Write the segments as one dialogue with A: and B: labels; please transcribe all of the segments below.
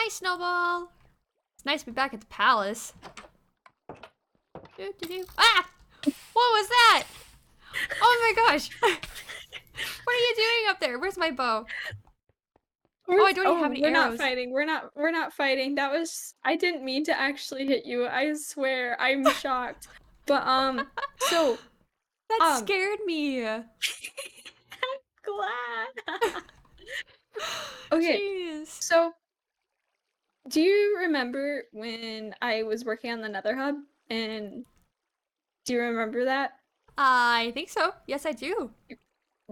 A: Hi, Snowball. It's nice to be back at the palace. Ah! What was that? Oh my gosh. What are you doing up there? Where's my bow? Oh, I don't even have any
B: we're
A: arrows.
B: not fighting. We're not fighting. That was I didn't mean to actually hit you. I swear. I'm shocked. But so
A: That scared me.
B: I'm glad. Okay.
A: Jeez.
B: So do you remember when I was working on the Nether Hub? And do you remember that?
A: I think so. Yes, I do.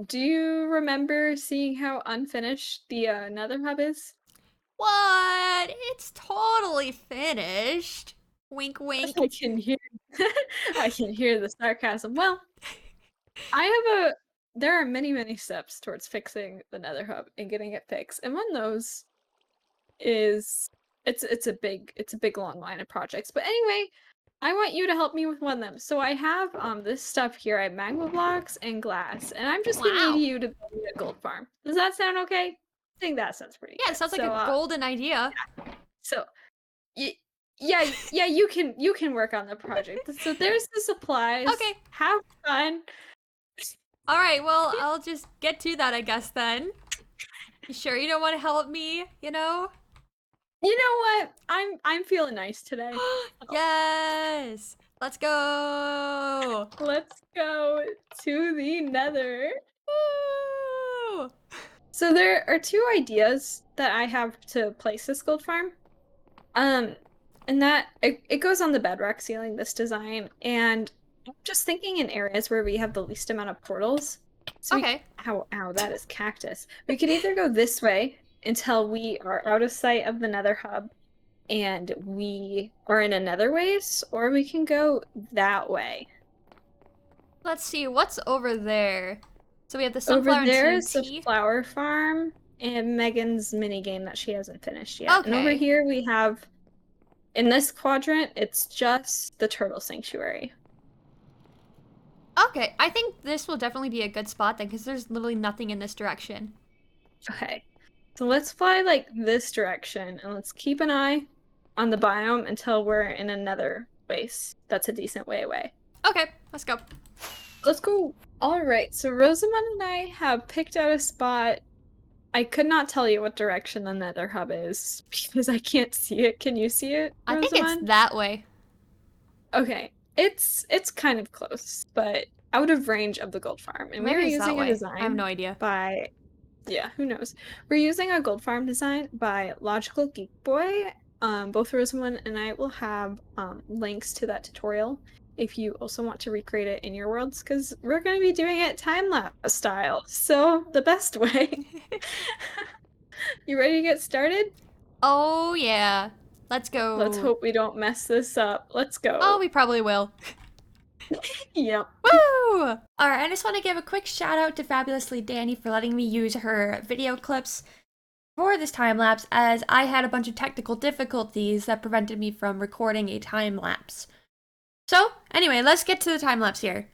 B: Do you remember seeing how unfinished the Nether Hub is?
A: What? It's totally finished. Wink, wink.
B: I can hear I can hear the sarcasm. Well, I have a there are many, many steps towards fixing the Nether Hub and getting it fixed. And one of those is it's a big long line of projects. But anyway, I want you to help me with one of them. So I have this stuff here. I have magma blocks and glass, and I'm just gonna
A: Wow.
B: need you to build me a gold farm. Does that sound okay? I think that sounds pretty
A: Yeah, it
B: good.
A: sounds like
B: So
A: a golden idea.
B: so y yeah, you can work on the project. So there's the supplies.
A: Okay.
B: Have fun.
A: All right, well, I'll just get to that, I guess, then. You sure you don't want to help me, you know?
B: You know what? I'm feeling nice today.
A: Yes! Let's go!
B: Let's go to the Nether.
A: Woo!
B: So there are two ideas that I have to place this gold farm. And that it goes on the bedrock ceiling, this design, and I'm just thinking in areas where we have the least amount of portals. So
A: Okay.
B: ow, that is cactus. We could either go this way until we are out of sight of the Nether hub and we are in a Nether waste, or we can go that way.
A: Let's see, what's over there? So we have the
B: Over
A: sunflower and
B: there is the
A: TNT.
B: flower farm and Megan's mini game that she hasn't finished yet. And over
A: Okay.
B: here we have, in this quadrant, it's just the turtle sanctuary.
A: Okay, I think this will definitely be a good spot then, because there's literally nothing in this direction.
B: Okay, so let's fly like this direction and let's keep an eye on the biome until we're in another place that's a decent way away.
A: Okay, let's go.
B: Let's go. All right, so Rosamund and I have picked out a spot. I could not tell you what direction the Nether hub is because I can't see it. Can you see it,
A: I think
B: Rosamund?
A: it's that way.
B: Okay, it's kind of close, but out of range of the gold farm. And
A: Maybe
B: we were
A: it's that
B: using a
A: way.
B: design
A: I have no idea.
B: by, yeah, who knows? We're using a gold farm design by LogicalGeekBoy. Both Rosamund and I will have links to that tutorial if you also want to recreate it in your worlds, because we're going to be doing it time-lapse style, so the best way. You ready to get started?
A: Oh, yeah. Let's go.
B: Let's hope we don't mess this up. Let's go.
A: Oh, we probably will.
B: Yep.
A: Woo! Alright, I just want to give a quick shout out to Fabulously Dani for letting me use her video clips for this time lapse, as I had a bunch of technical difficulties that prevented me from recording a time lapse. So, anyway, let's get to the time lapse here.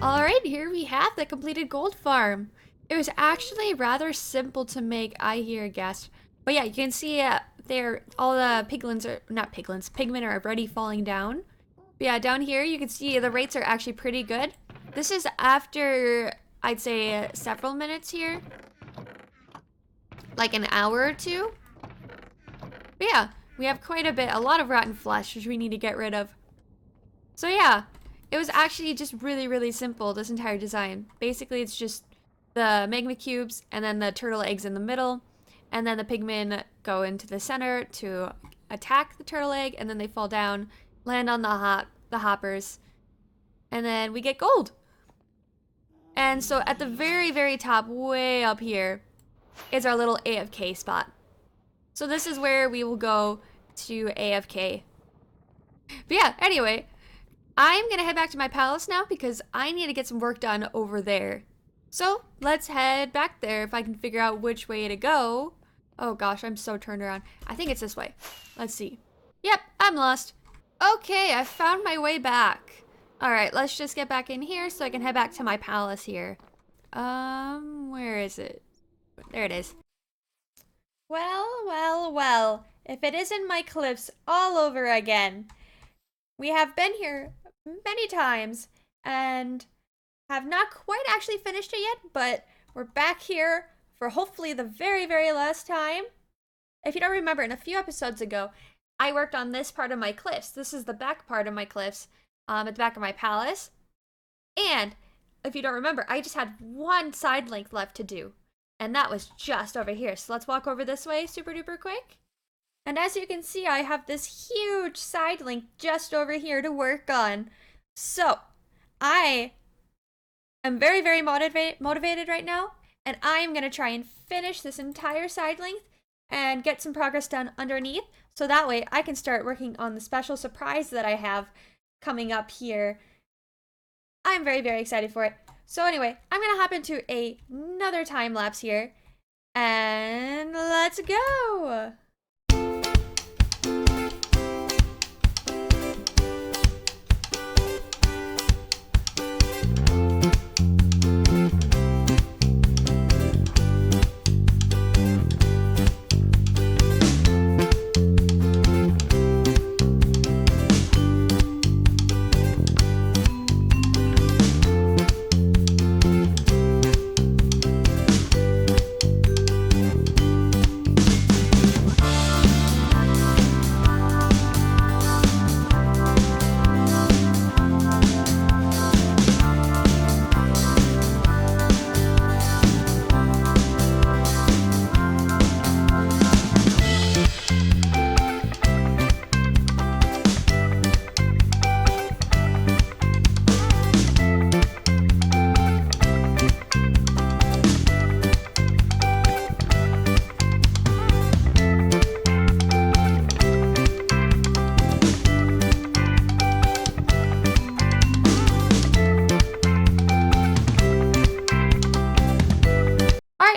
A: Alright, here we have the completed gold farm. It was actually rather simple to make, I hear guess. But yeah, you can see there all the piglins are not piglins, pigmen are already falling down. But yeah, down here you can see the rates are actually pretty good. This is after I'd say several minutes here. Like an hour or two. But yeah, we have quite a lot of rotten flesh, which we need to get rid of. So yeah, it was actually just really, really simple, this entire design. Basically, it's just the magma cubes, and then the turtle eggs in the middle, and then the pigmen go into the center to attack the turtle egg, and then they fall down, land on the hoppers, and then we get gold. And so at the very, very top, way up here, is our little AFK spot. So this is where we will go to AFK. But yeah, anyway, I'm gonna head back to my palace now because I need to get some work done over there. So let's head back there if I can figure out which way to go. Oh gosh, I'm so turned around. I think it's this way. Let's see. Yep, I'm lost. Okay, I found my way back. Alright, let's just get back in here so I can head back to my palace here. Where is it? There it is. Well, well, well. If it isn't my cliffs all over again. We have been here many times and have not quite actually finished it yet, but we're back here for hopefully the very, very last time. If you don't remember, in a few episodes ago, I worked on this part of my cliffs. This is the back part of my cliffs, at the back of my palace. And if you don't remember, I just had one side length left to do, and that was just over here. So let's walk over this way super duper quick. And as you can see, I have this huge side link just over here to work on. So, I am very, very motivated right now, and I'm going to try and finish this entire side length and get some progress done underneath, so that way I can start working on the special surprise that I have coming up here. I'm very, very excited for it. So anyway, I'm going to hop into another time lapse here, and let's go!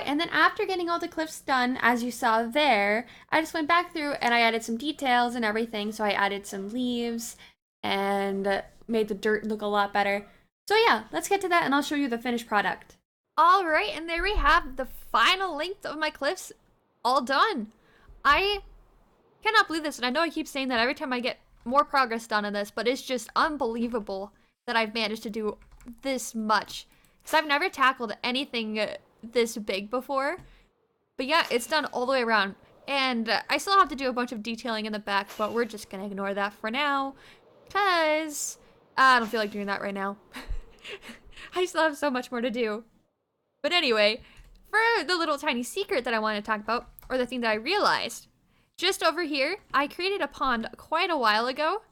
A: And then after getting all the cliffs done, as you saw there, I just went back through and I added some details and everything. So I added some leaves and made the dirt look a lot better. So yeah, let's get to that and I'll show you the finished product. All right, and there we have the final length of my cliffs all done. I cannot believe this, and I know I keep saying that every time I get more progress done on this, but it's just unbelievable that I've managed to do this much. Because I've never tackled anything this big before. But yeah, it's done all the way around. And I still have to do a bunch of detailing in the back, but we're just gonna ignore that for now. Because I don't feel like doing that right now. I still have so much more to do. But anyway, for the little tiny secret that I want to talk about, or the thing that I realized, just over here, I created a pond quite a while ago.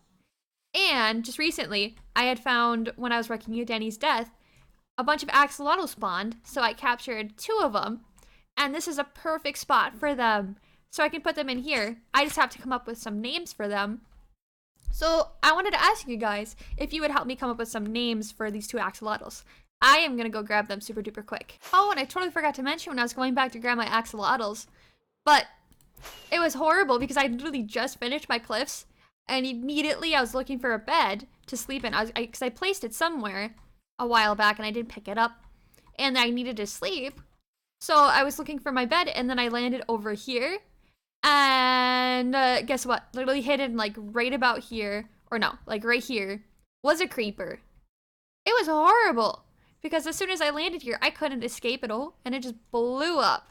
A: And just recently, I had found, when I was working at Dani's death, a bunch of axolotl spawned, so I captured 2 of them, and this is a perfect spot for them. So I can put them in here. I just have to come up with some names for them. So I wanted to ask you guys if you would help me come up with some names for these 2 axolotls. I am gonna go grab them super duper quick. Oh, and I totally forgot to mention when I was going back to grab my axolotls, but it was horrible because I literally just finished my cliffs, and immediately I was looking for a bed to sleep in. Because I placed it somewhere a while back and I didn't pick it up, and I needed to sleep. So I was looking for my bed, and then I landed over here, and guess what? Literally hidden like right about here, or no, like right here, was a creeper. It was horrible because as soon as I landed here, I couldn't escape at all, and it just blew up.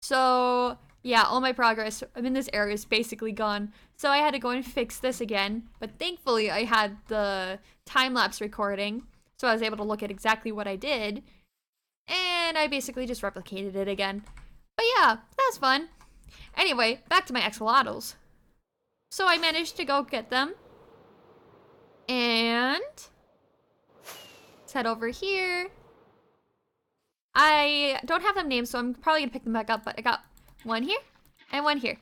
A: So yeah, all my progress in this area is basically gone. So I had to go and fix this again, but thankfully I had the time-lapse recording, so I was able to look at exactly what I did, and I basically just replicated it again. But yeah, that's fun. Anyway, back to my axolotls. So I managed to go get them, and let's head over here. I don't have them named, so I'm probably gonna pick them back up, but I got one here and one here.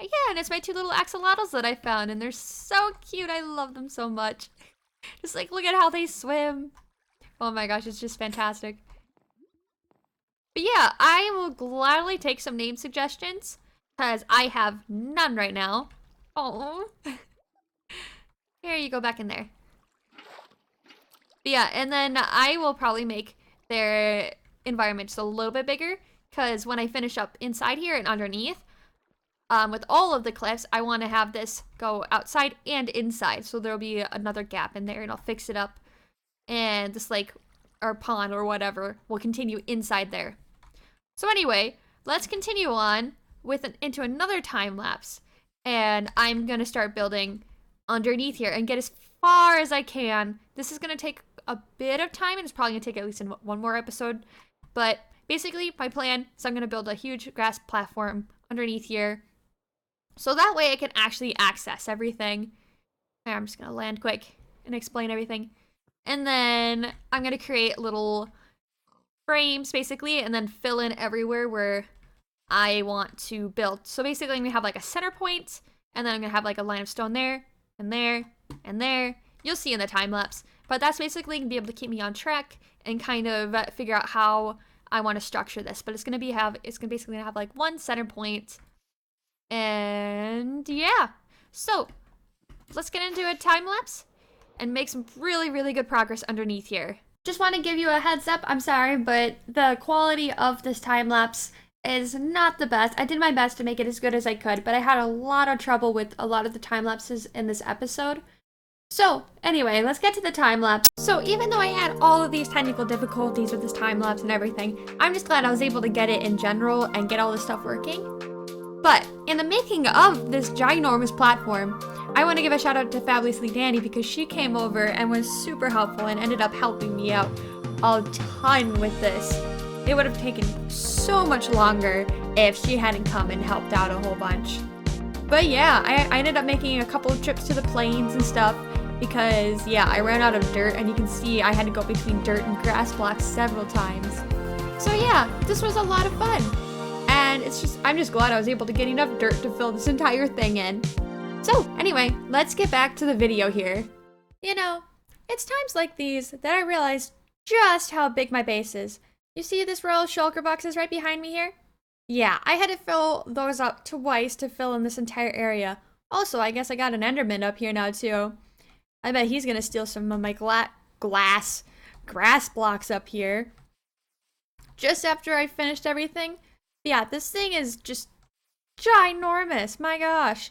A: Yeah, and it's my two little axolotls that I found, and they're so cute. I love them so much. Just like, look at how they swim. Oh my gosh, it's just fantastic. But yeah, I will gladly take some name suggestions, because I have none right now. Oh. Here, you go back in there. But yeah, and then I will probably make their environment just a little bit bigger, because when I finish up inside here and underneath, with all of the cliffs, I want to have this go outside and inside, so there'll be another gap in there, and I'll fix it up, and this lake or pond or whatever will continue inside there. So anyway, let's continue on with into another time lapse, and I'm gonna start building underneath here and get as far as I can. This is gonna take a bit of time, and it's probably gonna take at least one more episode, but basically my plan is I'm gonna build a huge grass platform underneath here, so that way I can actually access everything. I'm just gonna land quick and explain everything, and then I'm gonna create little frames basically, and then fill in everywhere where I want to build. So basically I'm gonna have like a center point, and then I'm gonna have like a line of stone there and there and there. You'll see in the time lapse, but that's basically gonna be able to keep me on track and kind of figure out how I want to structure this. But it's gonna basically have like one center point, and yeah. So let's get into a time lapse and make some really good progress underneath here. Just want to give you a heads up, I'm sorry, but the quality of this time lapse is not the best. I did my best to make it as good as I could, but I had a lot of trouble with a lot of the time lapses in this episode. So anyway, let's get to the time lapse. So even though I had all of these technical difficulties with this time lapse and everything, I'm just glad I was able to get it in general and get all this stuff working. But in the making of this ginormous platform, I want to give a shout out to Fabulously Dani, because she came over and was super helpful and ended up helping me out a ton with this. It would have taken so much longer if she hadn't come and helped out a whole bunch. But yeah, I ended up making a couple of trips to the plains and stuff, because yeah, I ran out of dirt, and you can see I had to go between dirt and grass blocks several times. So yeah, this was a lot of fun. And I'm just glad I was able to get enough dirt to fill this entire thing in. So anyway, let's get back to the video here. You know, it's times like these that I realize just how big my base is. You see this row of shulker boxes right behind me here? Yeah, I had to fill those up twice to fill in this entire area. Also, I guess I got an Enderman up here now too. I bet he's gonna steal some of my grass blocks up here. Just after I finished everything. Yeah, this thing is just ginormous, my gosh.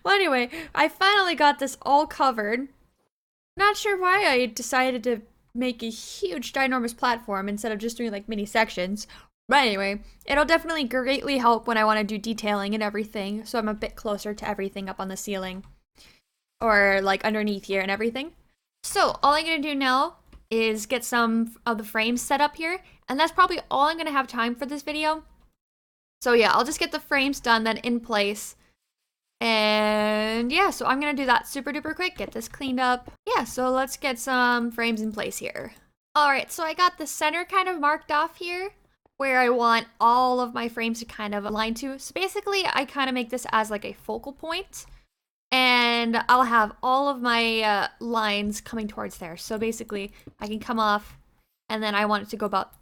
A: Well, anyway, I finally got this all covered. Not sure why I decided to make a huge ginormous platform instead of just doing like mini sections. But anyway, it'll definitely greatly help when I want to do detailing and everything, so I'm a bit closer to everything up on the ceiling. Or like underneath here and everything. So all I'm going to do now is get some of the frames set up here, and that's probably all I'm going to have time for this video. So yeah, I'll just get the frames done then in place. And yeah, so I'm gonna do that super duper quick, get this cleaned up. Yeah, so let's get some frames in place here. Alright, so I got the center kind of marked off here, where I want all of my frames to kind of align to. So basically, I kind of make this as like a focal point, and I'll have all of my lines coming towards there. So basically, I can come off, and then I want it to go about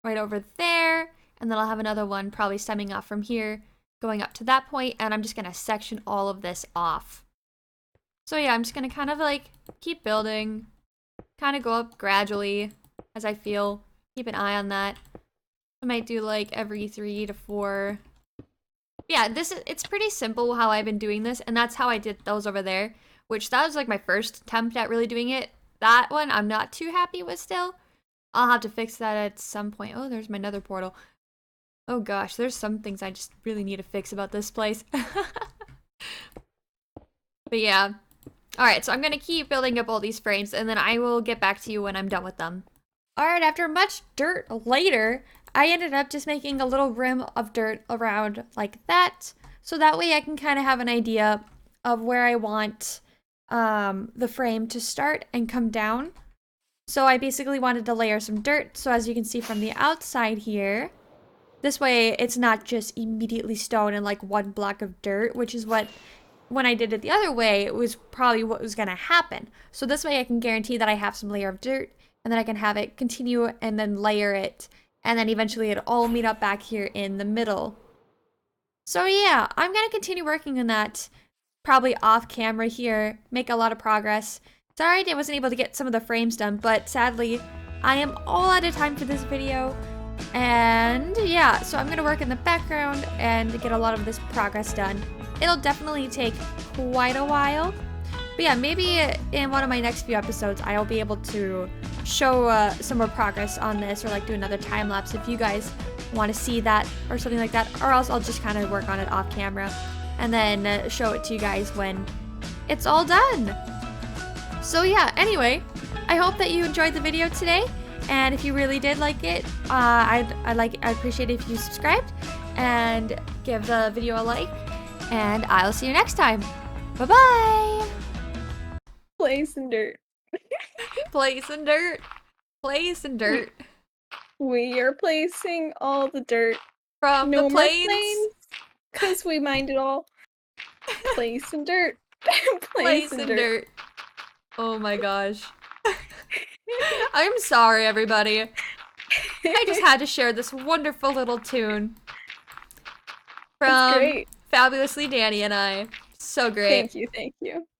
A: right over there, and then I'll have another one probably stemming off from here, going up to that point, and I'm just gonna section all of this off. So yeah, I'm just gonna kind of like keep building, kind of go up gradually as I feel. Keep an eye on that. I might do like every 3 to 4. Yeah, it's pretty simple how I've been doing this, and that's how I did those over there, which that was like my first attempt at really doing it. That one I'm not too happy with still. I'll have to fix that at some point. Oh, there's my nether portal. Oh gosh, there's some things I just really need to fix about this place. But yeah. Alright, so I'm gonna keep building up all these frames and then I will get back to you when I'm done with them. Alright, after much dirt later, I ended up just making a little rim of dirt around like that. So that way I can kind of have an idea of where I want the frame to start and come down. So I basically wanted to layer some dirt. So as you can see from the outside here, this way it's not just immediately stone and like one block of dirt, which is what, when I did it the other way, it was probably what was going to happen. So this way I can guarantee that I have some layer of dirt and then I can have it continue and then layer it and then eventually it'll all meet up back here in the middle. So yeah, I'm going to continue working on that probably off camera here, make a lot of progress. Sorry I wasn't able to get some of the frames done, but sadly I am all out of time for this video. And yeah, so I'm gonna work in the background and get a lot of this progress done. It'll definitely take quite a while. But yeah, maybe in one of my next few episodes, I'll be able to show some more progress on this or like do another time lapse if you guys want to see that or something like that. Or else I'll just kind of work on it off camera and then show it to you guys when it's all done. So yeah, anyway, I hope that you enjoyed the video today. And if you really did like it, I'd appreciate it if you subscribed and give the video a like. And I'll see you next time. Bye-bye!
B: Play some dirt.
A: Play some dirt. Play some dirt.
B: We are placing all the dirt.
A: From
B: No
A: the
B: more
A: plains.
B: because we mined it all. Play some dirt.
A: Play some dirt. Oh my gosh. I'm sorry, everybody. I just had to share this wonderful little tune from
B: great.
A: Fabulously Dani and I. So great.
B: Thank you, thank you.